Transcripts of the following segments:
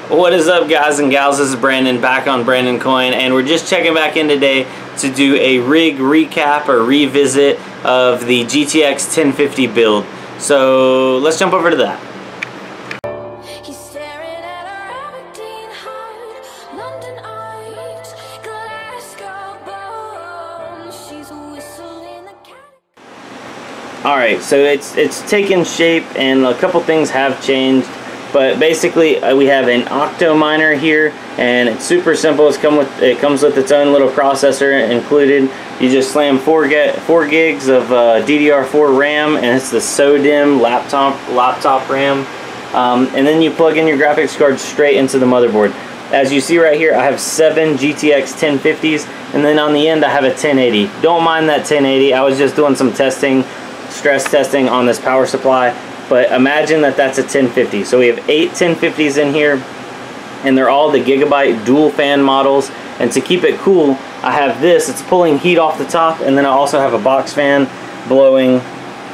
What is up, guys and gals? This is Brandon, back on Brandon Coin, and we're just checking back in today to do a rig recap or revisit of the GTX 1050 build. So let's jump over to that. Alright, so it's taken shape and a couple things have changed. But basically, we have an Octominer here, and it's super simple. It comes with its own little processor included. You just slam 4 gigs of DDR4 RAM, and it's the SODIMM laptop RAM. And then you plug in your graphics card straight into the motherboard. As you see right here, I have 7 GTX 1050s, and then on the end I have a 1080. Don't mind that 1080. I was just doing some testing, stress testing on this power supply. But imagine that that's a 1050. So we have 8 1050s in here, and they're all the Gigabyte dual fan models. And to keep it cool, I have this. It's pulling heat off the top, and then I also have a box fan blowing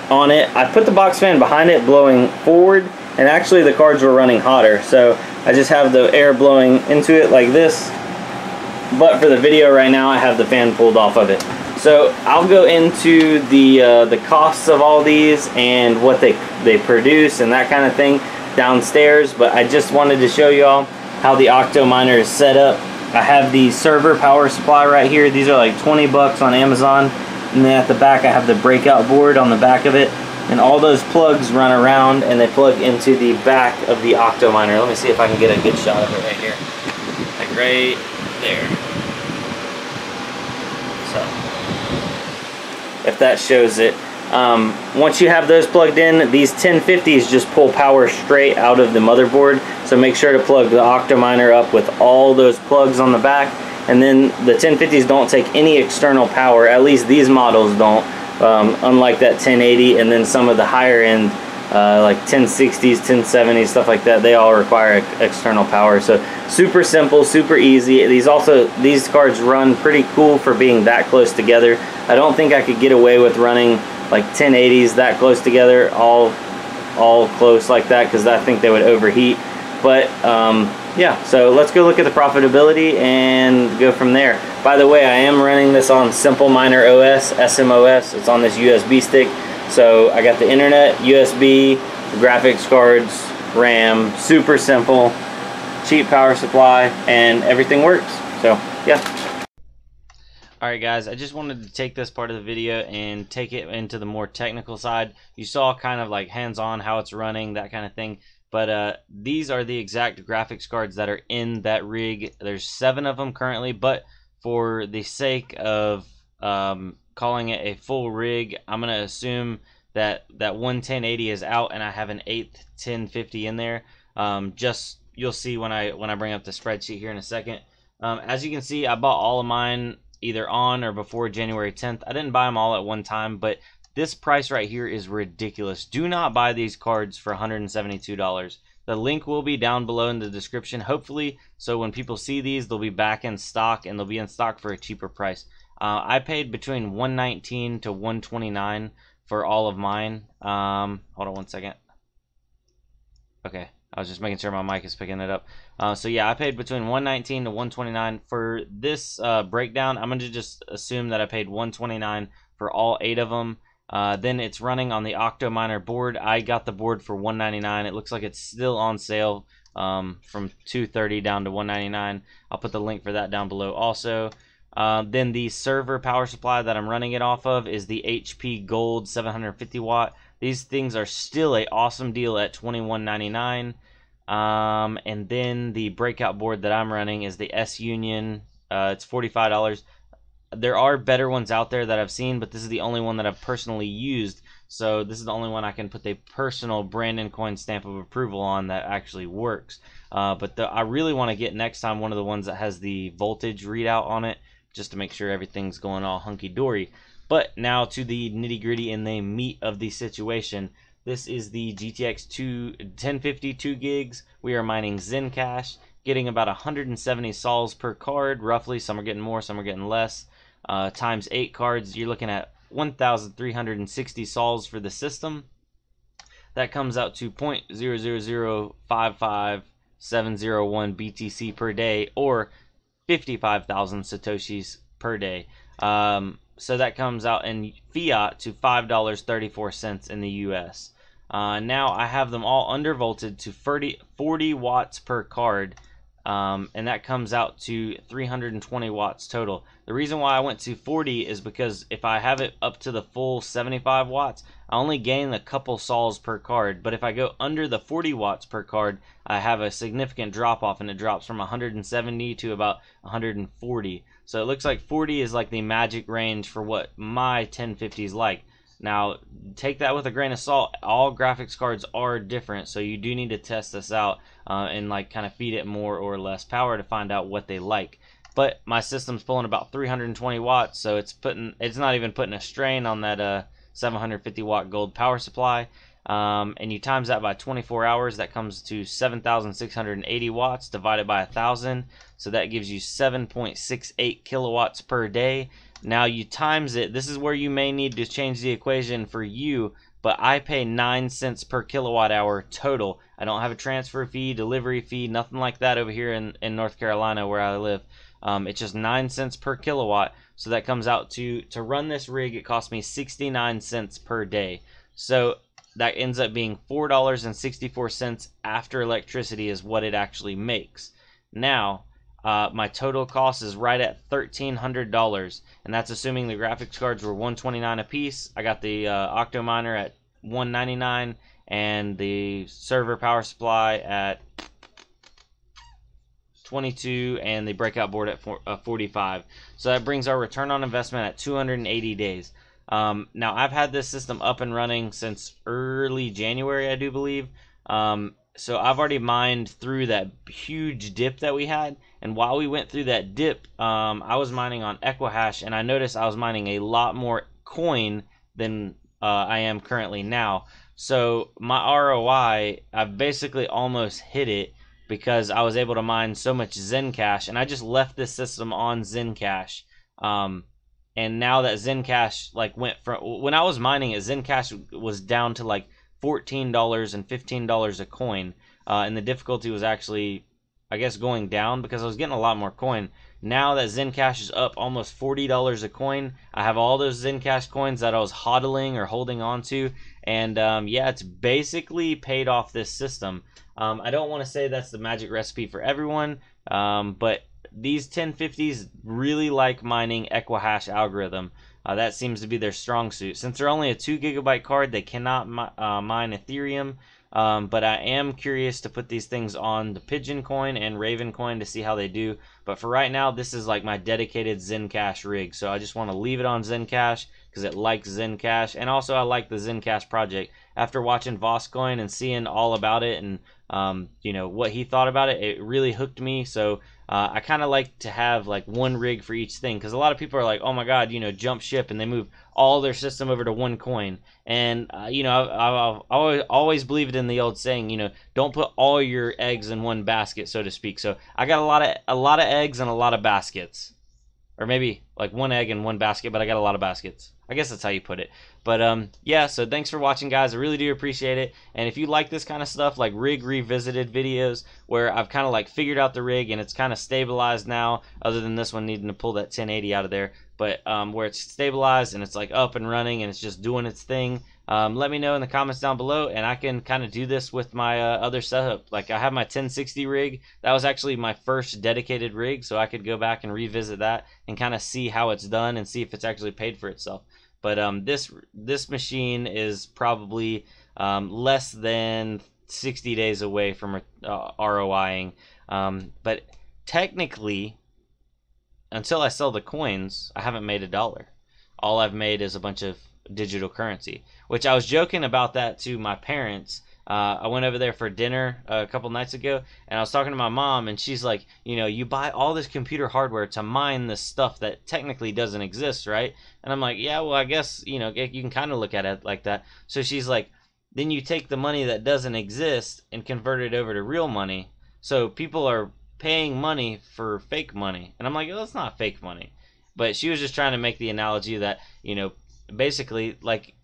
on it. I put the box fan behind it, blowing forward, and actually the cards were running hotter. So I just have the air blowing into it like this. But for the video right now, I have the fan pulled off of it. So I'll go into the costs of all these and what they produce and that kind of thing downstairs, but I just wanted to show y'all how the Octominer is set up. I have the server power supply right here. These are like 20 bucks on Amazon, and then at the back I have the breakout board on the back of it, and all those plugs run around and they plug into the back of the Octominer. Let me see if I can get a good shot of it right here, like right there. So if that shows it. Once you have those plugged in, these 1050s just pull power straight out of the motherboard, so make sure to plug the Octominer up with all those plugs on the back. And then the 1050s don't take any external power, at least these models don't, unlike that 1080 and then some of the higher end like 1060s, 1070s, stuff like that, they all require external power. So super simple, super easy. These cards run pretty cool for being that close together. I don't think I could get away with running like 1080s that close together, all close like that, because I think they would overheat. But yeah, so let's go look at the profitability and go from there. By the way, I am running this on Simple Miner OS, SMOS. It's on this USB stick. So I got the internet, USB, graphics cards, RAM, super simple, cheap power supply, and everything works. So yeah. Alright guys, I just wanted to take this part of the video and take it into the more technical side. You saw kind of like hands-on how it's running, that kind of thing. But these are the exact graphics cards that are in that rig. There's 7 of them currently, but for the sake of calling it a full rig, I'm going to assume that one 1080 is out and I have an 8th 1050 in there. Just you'll see when I bring up the spreadsheet here in a second. As you can see, I bought all of mine either on or before January 10th. I didn't buy them all at one time, but this price right here is ridiculous. Do not buy these cards for $172. The link will be down below in the description, hopefully, so when people see these, they'll be back in stock, and they'll be in stock for a cheaper price. I paid between $119 to $129 for all of mine. Hold on one second. Okay, I was just making sure my mic is picking it up. So yeah, I paid between $119 to $129 for this breakdown. I'm going to just assume that I paid $129 for all 8 of them. Then it's running on the Octominer board. I got the board for $199. It looks like it's still on sale from $230 down to $199. I'll put the link for that down below also. Then the server power supply that I'm running it off of is the HP Gold 750 watt. These things are still an awesome deal at $21.99. And then the breakout board that I'm running is the S Union. It's $45. There are better ones out there that I've seen, but this is the only one that I've personally used. So this is the only one I can put a personal Brandon Coin stamp of approval on that actually works. But I really want to get next time one of the ones that has the voltage readout on it, just to make sure everything's going all hunky-dory. But now to the nitty-gritty and the meat of the situation. This is the GTX 1050 2 gigs. We are mining Zencash, getting about 170 sols per card, roughly. Some are getting more, some are getting less. Times 8 cards, you're looking at 1,360 sols for the system. That comes out to 0.00055 BTC per day, or 55,000 Satoshis per day. So that comes out in fiat to $5.34 in the US. Now I have them all undervolted to 40 watts per card, and that comes out to 320 watts total. The reason why I went to 40 is because if I have it up to the full 75 watts, I only gain a couple sols per card, but if I go under the 40 watts per card, I have a significant drop off, and it drops from 170 to about 140. So it looks like 40 is like the magic range for what my 1050 is like. Now, take that with a grain of salt. All graphics cards are different, so you do need to test this out and like kind of feed it more or less power to find out what they like. But my system's pulling about 320 watts, so it's not even putting a strain on that 750 watt gold power supply. And you times that by 24 hours, that comes to 7,680 watts divided by 1,000. So that gives you 7.68 kilowatts per day. Now you times it. This is where you may need to change the equation for you, but I pay 9 cents per kilowatt hour total. I don't have a transfer fee, delivery fee, nothing like that over here in North Carolina where I live. It's just 9 cents per kilowatt. So that comes out to run this rig, it costs me 69 cents per day. So that ends up being $4.64 after electricity is what it actually makes. Now, my total cost is right at $1,300, and that's assuming the graphics cards were $129 a piece. I got the Octominer at $199 and the server power supply at $22 and the breakout board at $45. So that brings our return on investment at 280 days. Now I've had this system up and running since early January, I do believe. So I've already mined through that huge dip that we had, and while we went through that dip, I was mining on Equihash, and I noticed I was mining a lot more coin than I am currently now. So my ROI, I've basically almost hit it because I was able to mine so much Zencash, and I just left this system on Zencash. And now that Zencash like went from, when I was mining it, Zencash was down to like $14 and $15 a coin, and the difficulty was actually, I guess, going down because I was getting a lot more coin. Now that Zencash is up almost $40 a coin, I have all those Zencash coins that I was hodling or holding on to, and yeah, it's basically paid off this system. I don't want to say that's the magic recipe for everyone, but these 1050s really like mining Equihash algorithm. That seems to be their strong suit. Since they're only a 2 gigabyte card, they cannot mine Ethereum. But I am curious to put these things on the Pigeon coin and Raven coin to see how they do. But for right now, this is like my dedicated Zencash rig. So I just want to leave it on Zencash because it likes Zencash. And also I like the Zencash project. After watching Voscoin and seeing all about it and you know, what he thought about it, it really hooked me. So I kind of like to have like one rig for each thing, because a lot of people are like, oh my god, you know, jump ship, and they move all their system over to one coin. And you know, I've always believed in the old saying, you know, don't put all your eggs in one basket, so to speak. So I got a lot of eggs and a lot of baskets, or maybe like one egg in one basket, but I got a lot of baskets. I guess that's how you put it. But yeah, so thanks for watching, guys. I really do appreciate it. And if you like this kind of stuff, like rig revisited videos where I've kind of like figured out the rig and it's kind of stabilized now, other than this one needing to pull that 1080 out of there, but where it's stabilized and it's like up and running and it's just doing its thing, let me know in the comments down below, and I can kind of do this with my other setup. Like I have my 1060 rig. That was actually my first dedicated rig, so I could go back and revisit that and kind of see how it's done and see if it's actually paid for itself. But this machine is probably less than 60 days away from ROIing. But technically, until I sell the coins, I haven't made $1. All I've made is a bunch of digital currency, which I was joking about that to my parents. I went over there for dinner a couple nights ago, and I was talking to my mom, and she's like, you know, you buy all this computer hardware to mine this stuff that technically doesn't exist, right? And I'm like, yeah, well, I guess, you know, you can kind of look at it like that. So she's like, then you take the money that doesn't exist and convert it over to real money. So people are paying money for fake money. And I'm like, oh, that's not fake money. But she was just trying to make the analogy that, you know, basically, like,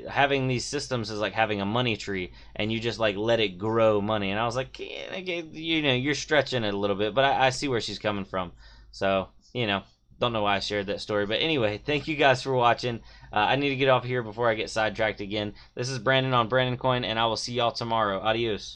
having these systems is like having a money tree, and you just like let it grow money. And I was like, you know, you're stretching it a little bit, but I see where she's coming from. So, you know, don't know why I shared that story, but anyway, thank you guys for watching. I need to get off here before I get sidetracked again. This is Brandon on Brandon Coin, and I will see y'all tomorrow. Adios.